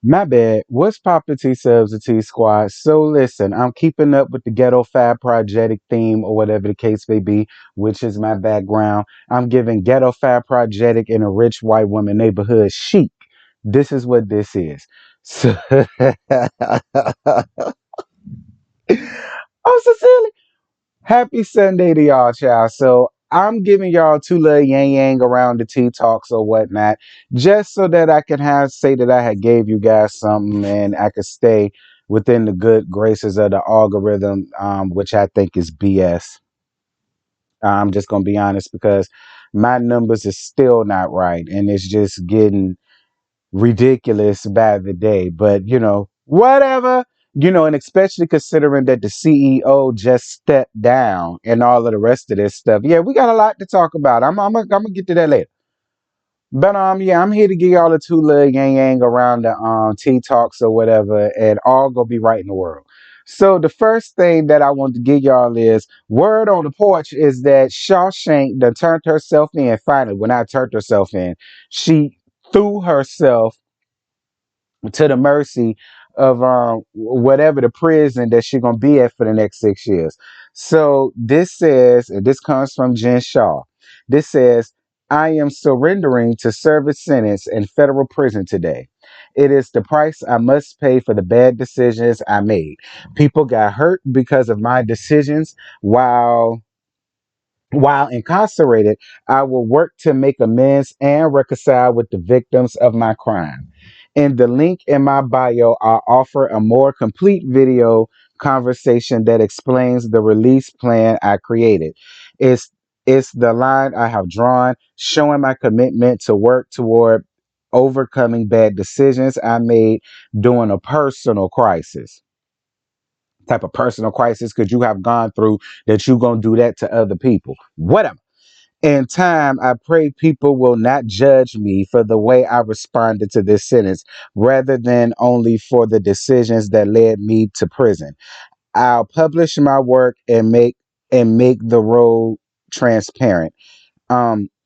My bad. What's poppin' T subs and T squad? So listen, I'm keeping up with the ghetto fab project theme or whatever the case may be, which is my background. I'm giving ghetto fab project in a rich white woman neighborhood chic. This is what this is. So, oh, sincerely. Happy Sunday to y'all, child. So I'm giving y'all two little yang yang around the tea talks or whatnot, just so that I can have say that I had gave you guys something and I could stay within the good graces of the algorithm, which I think is BS. I'm just gonna be honest because my numbers is still not right, and it's just getting ridiculous by the day. But whatever. And especially considering that the CEO just stepped down and all of the rest of this stuff. Yeah, we got a lot to talk about. I'm gonna get to that later. But yeah, I'm here to give y'all a two little yang yang around the tea talks or whatever, and all gonna be right in the world. So the first thing that I want to give y'all is word on the porch is that Shawshank done turned herself in finally. When I turned herself in, she threw herself to the mercy of whatever the prison that she's gonna be at for the next 6 years. So this says, and this comes from Jen Shaw. This says, I am surrendering to serve a sentence in federal prison today. It is the price I must pay for the bad decisions I made. People got hurt because of my decisions while incarcerated, I will work to make amends and reconcile with the victims of my crime. In the link in my bio, I'll offer a more complete video conversation that explains the release plan I created. It's it's the line I have drawn, showing my commitment to work toward overcoming bad decisions I made during a personal crisis. Type of personal crisis could you have gone through that you gonna do that to other people? Whatever. In time, I pray people will not judge me for the way I responded to this sentence, rather than only for the decisions that led me to prison. I'll publish my work and make the road transparent,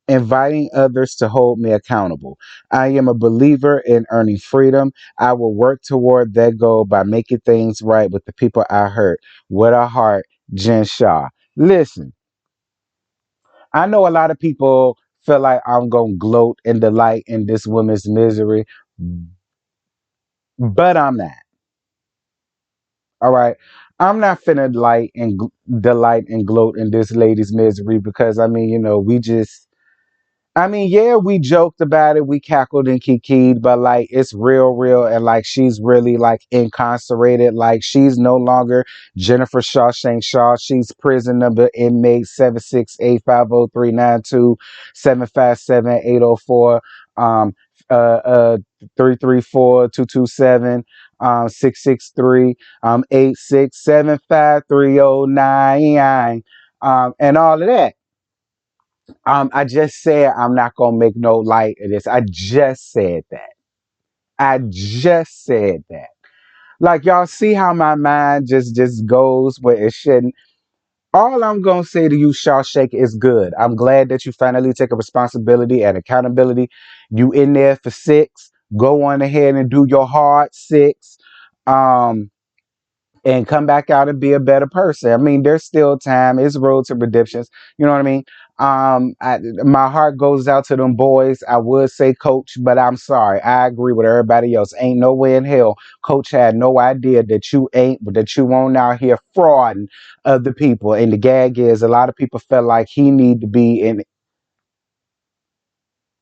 inviting others to hold me accountable. I am a believer in earning freedom. I will work toward that goal by making things right with the people I hurt. With a heart, Jen Shaw. Listen, I know a lot of people feel like I'm gonna gloat and delight in this woman's misery, but I'm not. All right, I'm not finna delight and gloat in this lady's misery because we just yeah, we joked about it, we cackled and kikied, but like it's real, real, and like she's really like incarcerated. Like she's no longer Jennifer Shawshank Shaw. She's prison number inmate 768503927578004 uh uh 334-227 663 8675309 and all of that. I just said I'm not gonna make no light of this. I just said that. I just said that. Like y'all see how my mind just goes where it shouldn't. All I'm gonna say to you, Shawshank, is good. I'm glad that you finally take a responsibility and accountability. You in there for 6. Go on ahead and do your hard 6. Um, and come back out and be a better person. I mean, there's still time. It's road to redemptions. You know what I mean? My heart goes out to them boys. I would say coach, but I'm sorry. I agree with everybody else. Ain't no way in hell coach had no idea that you won't out here frauding other people. And the gag is a lot of people felt like he need to be in.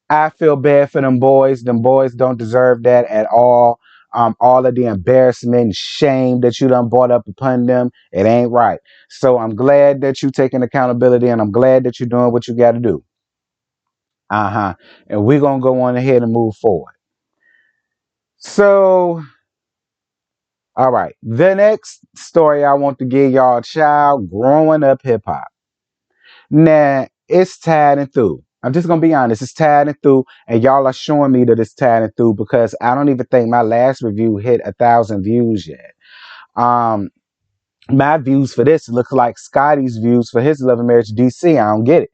I feel bad for them boys. Them boys don't deserve that at all. All of the embarrassment and shame that you done brought up upon them, it ain't right. So I'm glad that you taking accountability and I'm glad that you're doing what you got to do. Uh-huh. And we're going to go on ahead and move forward. So, all right. The next story I want to give y'all, child, growing up hip hop. Now, it's tied and through. I'm just gonna be honest, it's tied and through, and y'all are showing me that it's tied and through because I don't even think my last review hit 1,000 views yet. Um, my views for this look like Scotty's views for his Love and Marriage DC. I don't get it.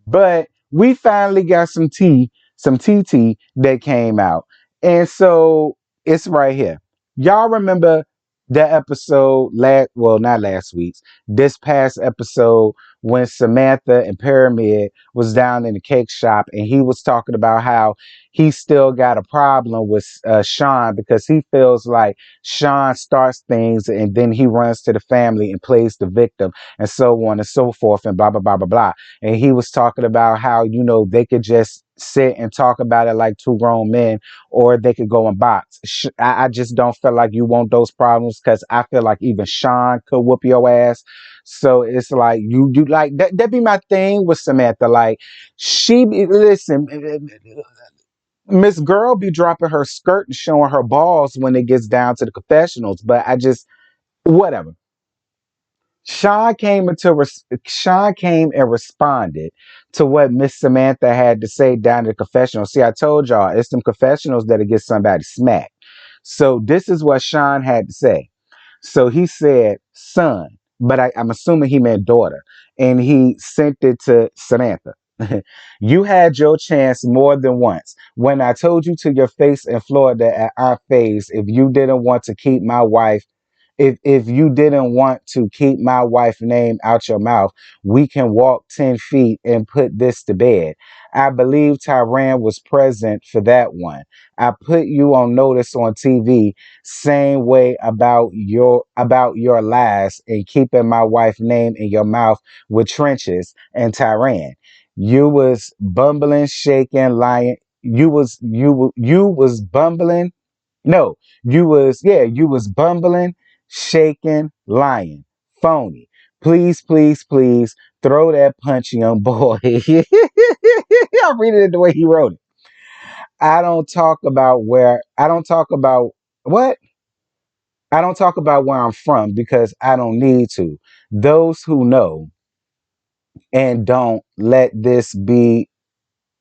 But we finally got some TT that came out. And so It's right here. Y'all remember that episode well, not last week's, this past episode when Samantha and Pyramid was down in the cake shop and he was talking about how he still got a problem with Shawn because he feels like Shawn starts things and then he runs to the family and plays the victim and so on and so forth and blah blah blah blah blah. And he was talking about how, they could just sit and talk about it like two grown men, or they could go and box. I just don't feel like you want those problems because I feel like even Shawn could whoop your ass. So it's like you like that be my thing with Samantha. Like listen, Miss Girl be dropping her skirt and showing her balls when it gets down to the confessionals, but I just whatever. Sean came and responded to what Miss Samantha had to say down in the confessional. See, I told y'all it's them confessionals that'll get somebody smacked. So this is what Sean had to say. So he said, son, but I'm assuming he meant daughter. And he sent it to Samantha. You had your chance more than once. When I told you to your face in Florida at our face, if you didn't want to keep my wife if you didn't want to keep my wife's name out your mouth, we can walk 10 feet and put this to bed. I believe Tyran was present for that one. I put you on notice on TV, same way about your lies and keeping my wife's name in your mouth with trenches and Tyran. You was bumbling, shaking, lying. You was bumbling. No, you was bumbling, shaking, lying, phony. Please, please, please throw that punch, young boy. I'm reading it the way he wrote it. I don't talk about what? I don't talk about where I'm from because I don't need to. Those who know and don't let this be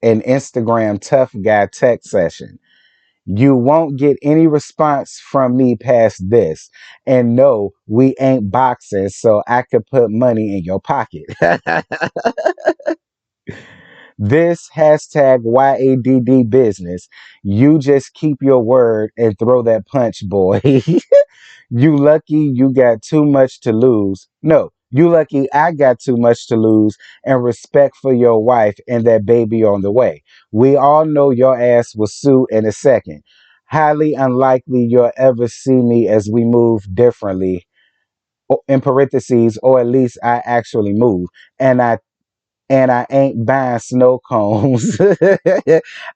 an Instagram tough guy text session. You won't get any response from me past this. And no, we ain't boxers, so I could put money in your pocket. This hashtag YADD business. You just keep your word and throw that punch, boy. You lucky you got too much to lose. No, you lucky I got too much to lose and respect for your wife and that baby on the way. We all know your ass will sue in a second. Highly unlikely you'll ever see me as we move differently, in parentheses, or at least I actually move. And I ain't buying snow cones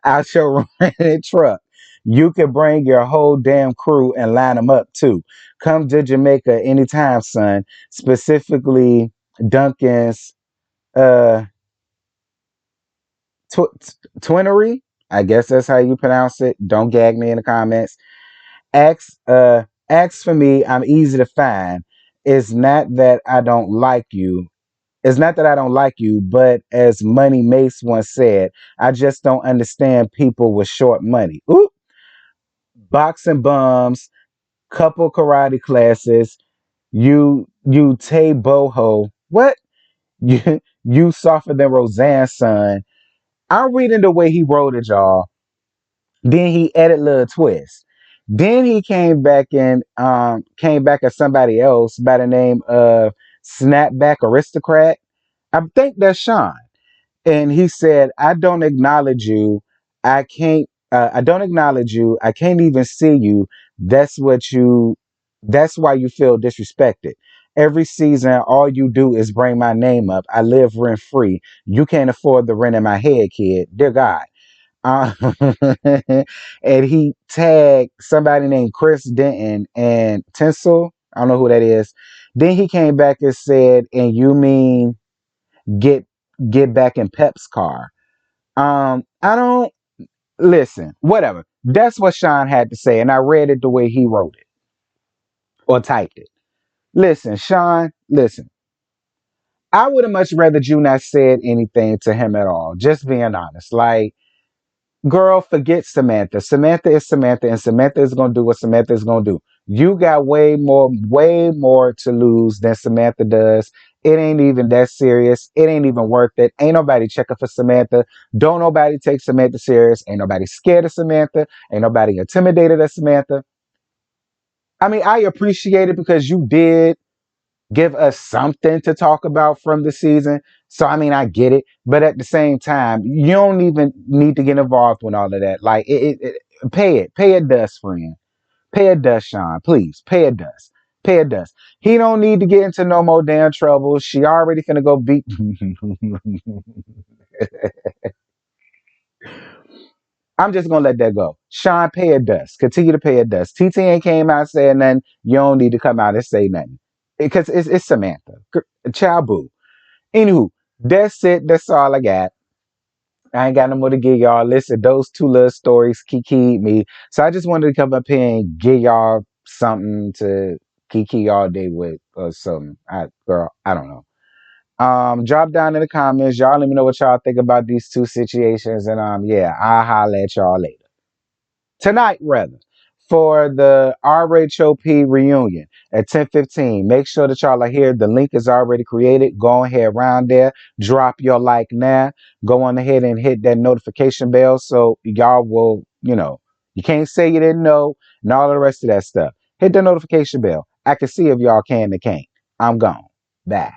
out your rented truck. You can bring your whole damn crew and line them up too. Come to Jamaica anytime, son. Specifically, Duncan's uh Twinery. I guess that's how you pronounce it. Don't gag me in the comments. Ask for me. I'm easy to find. It's not that I don't like you. It's not that I don't like you, but as Money Mace once said, I just don't understand people with short money. Ooh, boxing bums, couple karate classes, you Tay Boho. What? You softer than Roseanne's son. I'm reading the way he wrote it, y'all. Then he added a little twist. Then he came back as somebody else by the name of Snapback Aristocrat. I think that's Sean. And he said, I don't acknowledge you. I don't acknowledge you. I can't even see you. That's what you that's why you feel disrespected. Every season all you do is bring my name up. I live rent free. You can't afford the rent in my head, kid. Dear God. Uh, and he tagged somebody named Chris Denton and Tinsel. I don't know who that is. Then he came back and said, and you mean get get back in Pep's car. I don't listen, whatever. That's what Sean had to say, and I read it the way he wrote it or typed it. Listen, Sean, listen. I would have much rather you not said anything to him at all. Just being honest. Like, girl, forget Samantha. Samantha is Samantha, and Samantha is gonna do what Samantha is gonna do. You got way more to lose than Samantha does, It ain't even that serious. It ain't even worth it. Ain't nobody checking for Samantha. Don't nobody take Samantha serious. Ain't nobody scared of Samantha. Ain't nobody intimidated of Samantha. I mean, I appreciate it because you did give us something to talk about from the season. So I mean, I get it, but at the same time, you don't even need to get involved with all of that. Like, pay it dust, friend. Pay it dust, Sean. Please, pay it dust. Pay it dust. He don't need to get into no more damn trouble. She already finna go beat. I'm just gonna let that go. Sean, pay it dust. Continue to pay it dust. TT ain't came out saying nothing. You don't need to come out and say nothing because it's Samantha. Child boo. Anywho, that's it. That's all I got. I ain't got no more to give y'all. Listen, those two little stories kikied me. So I just wanted to come up here and give y'all something to kiki all day with or something. I don't know. Drop down in the comments. Y'all let me know what y'all think about these two situations. And yeah, I'll holler at y'all later. Tonight rather, for the RHOP reunion at 10:15. Make sure that y'all are here. The link is already created. Go ahead around there. Drop your like now. Go on ahead and hit that notification bell so y'all will, you can't say you didn't know and all the rest of that stuff. Hit the notification bell. I can see if y'all can or can't. I'm gone. Bye.